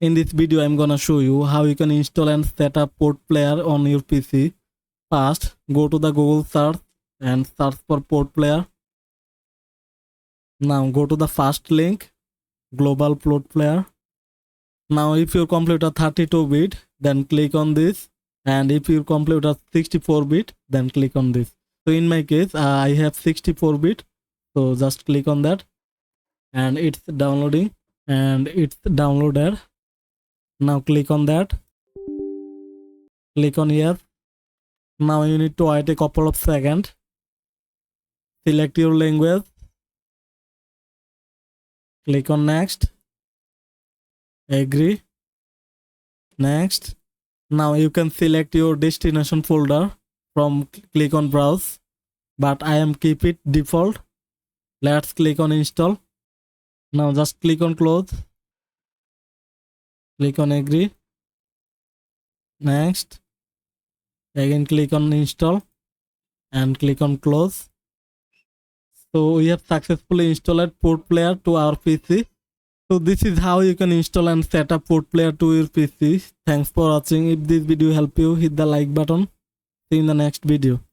In this video, I'm gonna show you how you can install and set up PotPlayer on your PC. First, go to the Google search and search for PotPlayer. Now go to the first link, Global PotPlayer. Now if your computer 32-bit, then click on this. And if your computer 64-bit, then click on this. So in my case, I have 64-bit. So just click on that. And it's downloading. And it's downloaded. Now click on that. Click on yes. Now you need to wait a couple of seconds. Select your language. Click on next. Agree. Next. Now you can select your destination folder from click on browse. But I am keep it default. Let's click on install. Now just click on close. Click on agree. Next. Again click on install and click on close. So we have successfully installed PotPlayer to our PC. So this is how you can install and set up PotPlayer to your PC. Thanks for watching. If this video helped you, hit the like button. See you in the next video.